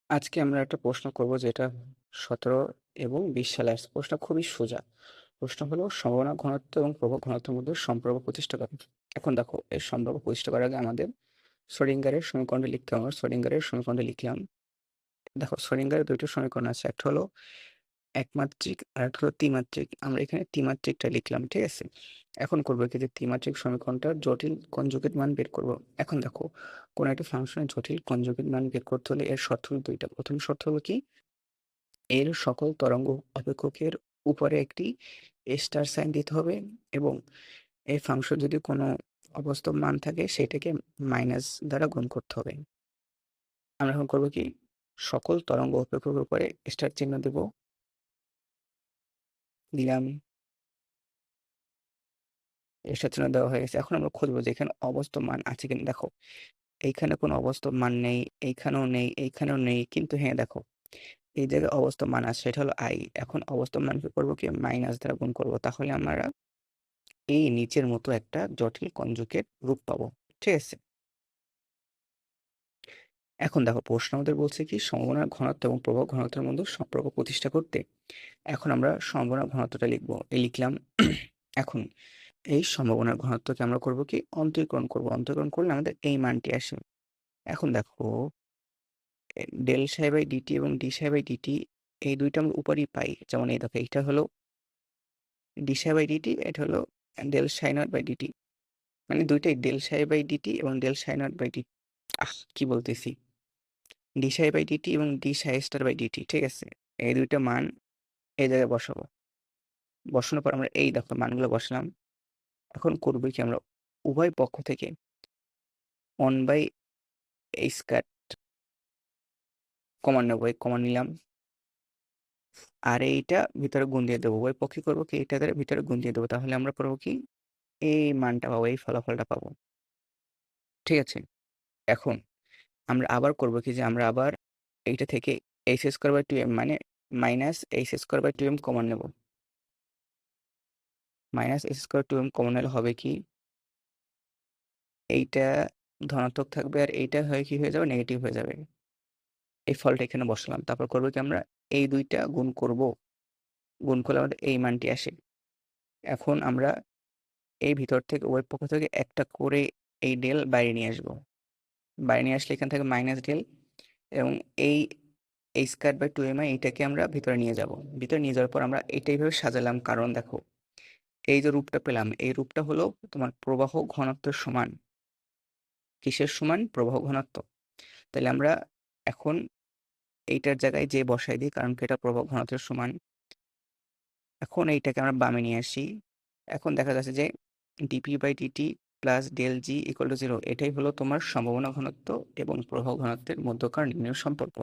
আজকে আমরা একটা প্রশ্ন করব যেটা ১৭ এবং ২০ সালে আসছে। প্রশ্নটা খুবই সোজা। প্রশ্ন হলো সম্ভাবনা ঘনত্ব এবং প্রভাব ঘনত্বের মধ্যে সম্পর্ক প্রতিষ্ঠা করা। এখন দেখো এই সম্পর্ক প্রতিষ্ঠা করার আগে আমাদের শ্রোডিঙ্গারের সমীকরণটা লিখতে হবে। আমরা শ্রোডিঙ্গারের সমীকরণটা লিখলাম। দেখো শ্রোডিঙ্গারের ২ টো সমীকরণ আছে। একটা হলো একমাত্রিক আর একটা হলো ত্রিমাত্রিক। আমরা এখানে ত্রিমাত্রিকটা লিখলাম, ঠিক আছে? এখন করবো কি যে ত্রিমাত্রিক সমীকরণটার জটিল কনজুগেট মান বের করব। এখন দেখো কোন একটা ফাংশনের জটিল কনজুগেট মান বের করতে হলে এর শর্ত হলো ২ টা। প্রথম শর্ত হলো কি এর সকল তরঙ্গ অপেক্ষকের উপরে একটি স্টার সাইন দিতে হবে এবং এই ফাংশন যদি কোনো অবাস্তব মান থাকে সেটাকে মাইনাস দ্বারা গুণ করতে হবে। আমরা এখন করবো কি সকল তরঙ্গ অপেক্ষকের উপরে স্টার চিহ্ন দেব, দিলাম, স্টার চিহ্ন দেওয়া হয়ে গেছে। এখন আমরা খুঁজবো যে এখানে অবাস্তব মান আছে কিনা। দেখো এইখানে কোনো অবাস্তব মান নেই, এইখানেও নেই, এইখানেও নেই, কিন্তু হ্যাঁ দেখো এই জায়গায় অবাস্তব মান আছে, সেটা হলো আই। এখন অবাস্তব মানকে করবো কি মাইনাস দ্বারা গুণ করবো, তাহলে আমরা এই নিচের মতো একটা জটিল কনজুগেট রূপ পাবো, ঠিক আছে? এখন দেখো প্রশ্ন আমাদের বলছে কি সম্ভাবনার ঘনত্ব এবং প্রভাব ঘনত্বের মধ্যে সম্পর্ক প্রতিষ্ঠা করতে। এখন আমরা সম্ভাবনার ঘনত্বটা লিখবো, এই লিখলাম। এখন এই সম্ভাবনার ঘনত্বকে আমরা করব কি অন্তরীকরণ করব। অন্তরীকরণ করলে আমাদের এই মানটি আসে। এখন দেখো ডেল সাই বাই ডিটি এবং ডি সাই বাই ডিটি এই দুইটা আমরা উপরই পাই। যেমন এই দেখো এইটা হলো ডি সাই বাই ডিটি, এটা হলো del psi not by DT. মানে দুইটাই ডেল সাই বাই ডিটি এবং del psi not by dt. কি বলতেছি, ডি সাই বাই ডিটি এবং d psi star by dt, ঠিক আছে? এই দুইটা মান এই জায়গায় বসাবো। বসানোর পর আমরা এই দেখো মানগুলো বসালাম। এখন করবো কি আমরা উভয় পক্ষ থেকে 1 বাই এই স্কয়ার কমন নেবো, এই কমন নিলাম। আর এইটা ভিতরে গুণ দিয়ে দেবো। উভয় পক্ষে করবো কি এটা দ্বারা ভিতরে গুণ দিয়ে দেবো, তাহলে আমরা করবো কি এই মানটা পাবো, এই ফলাফলটা পাবো, ঠিক আছে? এখন আমরা আবার করবো কি যে আমরা আবার এইটা থেকে H square by two M মানে minus H square by two M common নেব। Minus H square two M common নিলে হবে কি এইটা ধনাত্মক থাকবে আর এইটা হয়ে কি হয়ে যাবে নেগেটিভ হয়ে যাবে। এই ফলটা এখানে বসালাম। তারপর করবো কি আমরা এই দুইটা গুণ করব। গুণ করলে আমাদের এই মানটি আসে। এখন আমরা এই ভিতর থেকে উভয় পক্ষ থেকে একটা করে এই ডেল বাইরে নিয়ে আসবো। বাইরে নিয়ে আসলে এখান থেকে মাইনাস ডেল এবং এই এই square by two m i এইটাকে আমরা ভিতরে নিয়ে যাব। ভিতরে নিয়ে যাওয়ার পর আমরা এটা এইভাবে সাজালাম, কারণ দেখো এই যে রূপটা পেলাম এই রূপটা হলো তোমার প্রবাহ ঘনত্বের সমান। কিসের সমান? প্রবাহ ঘনত্ব। তাহলে আমরা এখন এইটার জায়গায় যে বসাই দিই, কারণ কি এটা প্রবাহ ঘনত্বের সমান। এখন এইটাকে আমরা বামে নিয়ে আসি। এখন দেখা যাচ্ছে যে dp by dt plus del g equal to zero, এটাই হলো তোমার সম্ভাবনা ঘনত্ব এবং প্রবাহ ঘনত্বের মধ্যকার নির্ণয় সম্পর্ক।